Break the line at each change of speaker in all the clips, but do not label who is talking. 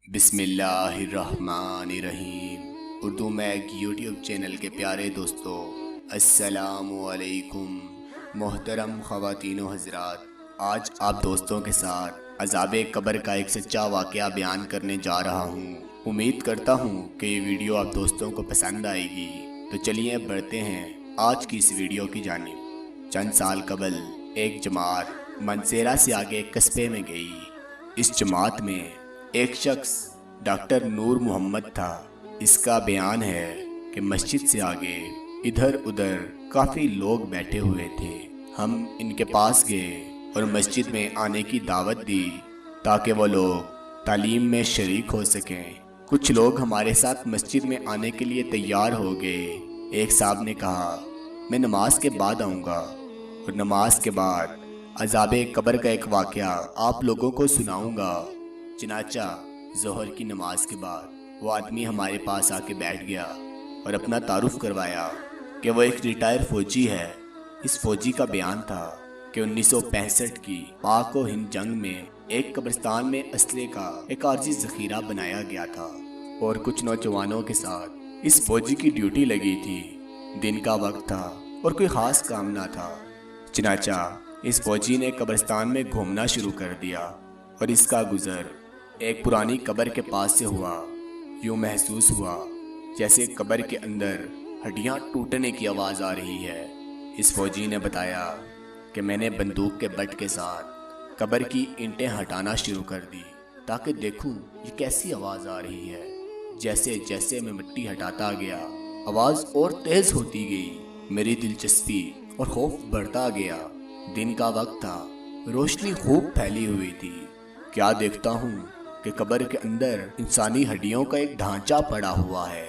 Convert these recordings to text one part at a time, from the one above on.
بسم اللہ الرحمن الرحیم۔ اردو میک یوٹیوب چینل کے پیارے دوستو، السلام علیکم۔ محترم خواتین و حضرات، آج آپ دوستوں کے ساتھ عذاب قبر کا ایک سچا واقعہ بیان کرنے جا رہا ہوں۔ امید کرتا ہوں کہ یہ ویڈیو آپ دوستوں کو پسند آئے گی۔ تو چلیے بڑھتے ہیں آج کی اس ویڈیو کی جانب۔ چند سال قبل ایک جماعت منسیرا سے آگے ایک قصبے میں گئی۔ اس جماعت میں ایک شخص ڈاکٹر نور محمد تھا۔ اس کا بیان ہے کہ مسجد سے آگے ادھر ادھر کافی لوگ بیٹھے ہوئے تھے۔ ہم ان کے پاس گئے اور مسجد میں آنے کی دعوت دی تاکہ وہ لوگ تعلیم میں شریک ہو سکیں۔ کچھ لوگ ہمارے ساتھ مسجد میں آنے کے لیے تیار ہو گئے۔ ایک صاحب نے کہا، میں نماز کے بعد آؤں گا اور نماز کے بعد عذاب قبر کا ایک واقعہ آپ لوگوں کو سناؤں گا۔ چنانچہ ظہر کی نماز کے بعد وہ آدمی ہمارے پاس آ کے بیٹھ گیا اور اپنا تعارف کروایا کہ وہ ایک ریٹائر فوجی ہے۔ اس فوجی کا بیان تھا کہ 1965 کی پاک و ہند جنگ میں ایک قبرستان میں اسلحے کا ایک عارضی ذخیرہ بنایا گیا تھا اور کچھ نوجوانوں کے ساتھ اس فوجی کی ڈیوٹی لگی تھی۔ دن کا وقت تھا اور کوئی خاص کام نہ تھا۔ چنانچہ اس فوجی نے قبرستان میں گھومنا شروع کر دیا اور اس کا گزر ایک پرانی قبر کے پاس سے ہوا۔ یوں محسوس ہوا جیسے قبر کے اندر ہڈیاں ٹوٹنے کی آواز آ رہی ہے۔ اس فوجی نے بتایا کہ میں نے بندوق کے بٹ کے ساتھ قبر کی اینٹیں ہٹانا شروع کر دی تاکہ دیکھوں یہ کیسی آواز آ رہی ہے۔ جیسے جیسے میں مٹی ہٹاتا گیا آواز اور تیز ہوتی گئی۔ میری دلچسپی اور خوف بڑھتا گیا۔ دن کا وقت تھا، روشنی خوب پھیلی ہوئی تھی۔ کیا دیکھتا ہوں کہ قبر کے اندر انسانی ہڈیوں کا ایک ڈھانچہ پڑا ہوا ہے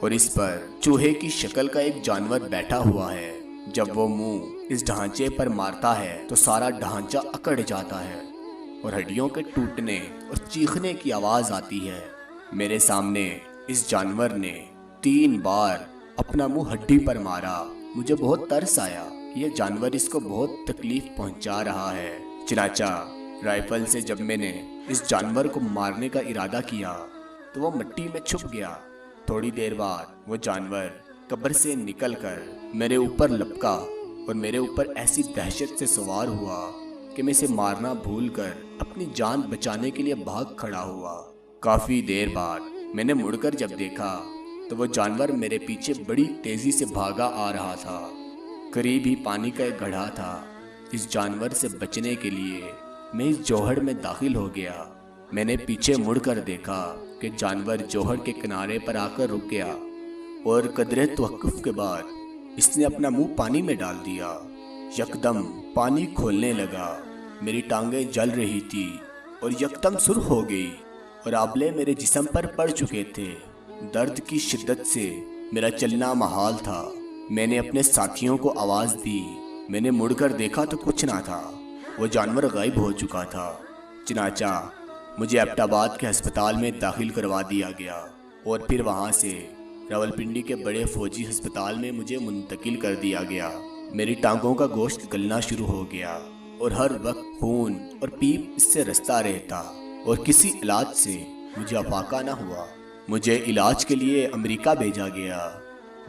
اور اس پر چوہے کی شکل کا ایک جانور بیٹھا ہوا ہے۔ جب وہ منہ اس ڈھانچے پر مارتا ہے تو سارا ڈھانچہ اکڑ جاتا ہے اور ہڈیوں کے ٹوٹنے اور چیخنے کی آواز آتی ہے۔ میرے سامنے اس جانور نے 3 بار اپنا منہ ہڈی پر مارا۔ مجھے بہت ترس آیا، یہ جانور اس کو بہت تکلیف پہنچا رہا ہے۔ چنانچہ رائفل سے جب میں نے اس جانور کو مارنے کا ارادہ کیا تو وہ مٹی میں چھپ گیا۔ تھوڑی دیر بعد وہ جانور قبر سے نکل کر میرے اوپر لپکا اور میرے اوپر ایسی دہشت سے سوار ہوا کہ میں اسے مارنا بھول کر اپنی جان بچانے کے لیے بھاگ کھڑا ہوا۔ کافی دیر بعد میں نے مڑ کر جب دیکھا تو وہ جانور میرے پیچھے بڑی تیزی سے بھاگا آ رہا تھا۔ قریب ہی پانی کا ایک گڑھا تھا۔ اس جانور سے بچنے کے لیے میں اس جوہر میں داخل ہو گیا۔ میں نے پیچھے مڑ کر دیکھا کہ جانور جوہر کے کنارے پر آ کر رک گیا اور قدرے توقف کے بعد اس نے اپنا منہ پانی میں ڈال دیا۔ یکدم پانی کھولنے لگا۔ میری ٹانگیں جل رہی تھی اور یکدم سرخ ہو گئی اور آبلے میرے جسم پر پڑ چکے تھے۔ درد کی شدت سے میرا چلنا محال تھا۔ میں نے اپنے ساتھیوں کو آواز دی۔ میں نے مڑ کر دیکھا تو کچھ نہ تھا، وہ جانور غائب ہو چکا تھا۔ چنانچہ مجھے ایبٹ آباد کے ہسپتال میں داخل کروا دیا گیا اور پھر وہاں سے راولپنڈی کے بڑے فوجی ہسپتال میں مجھے منتقل کر دیا گیا۔ میری ٹانگوں کا گوشت گلنا شروع ہو گیا اور ہر وقت خون اور پیپ اس سے رستا رہتا اور کسی علاج سے مجھے افاقہ نہ ہوا۔ مجھے علاج کے لیے امریکہ بھیجا گیا۔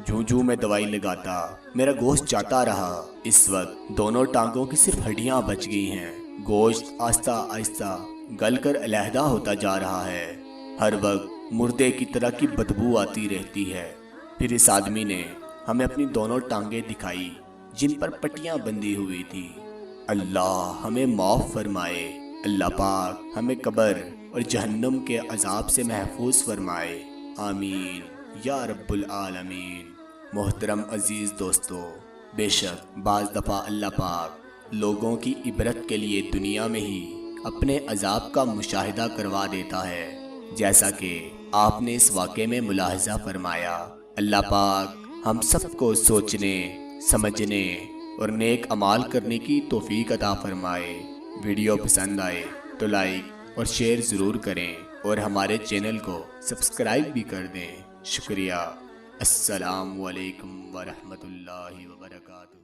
جوں میں دوائی لگاتا میرا گوشت جاتا رہا۔ اس وقت دونوں ٹانگوں کی صرف ہڈیاں بچ گئی ہیں۔ گوشت آہستہ آہستہ گل کر علیحدہ ہوتا جا رہا ہے۔ ہر وقت مردے کی طرح کی بدبو آتی رہتی ہے۔ پھر اس آدمی نے ہمیں اپنی دونوں ٹانگیں دکھائی جن پر پٹیاں بندھی ہوئی تھی۔ اللہ ہمیں معاف فرمائے۔ اللہ پاک ہمیں قبر اور جہنم کے عذاب سے محفوظ فرمائے، آمین یا رب العالمین۔ محترم عزیز دوستو، بے شک بعض دفعہ اللہ پاک لوگوں کی عبرت کے لیے دنیا میں ہی اپنے عذاب کا مشاہدہ کروا دیتا ہے، جیسا کہ آپ نے اس واقعے میں ملاحظہ فرمایا۔ اللہ پاک ہم سب کو سوچنے، سمجھنے اور نیک اعمال کرنے کی توفیق عطا فرمائے۔ ویڈیو پسند آئے تو لائک اور شیئر ضرور کریں اور ہمارے چینل کو سبسکرائب بھی کر دیں۔ شکریہ۔ السلام علیکم ورحمۃ اللہ وبرکاتہ۔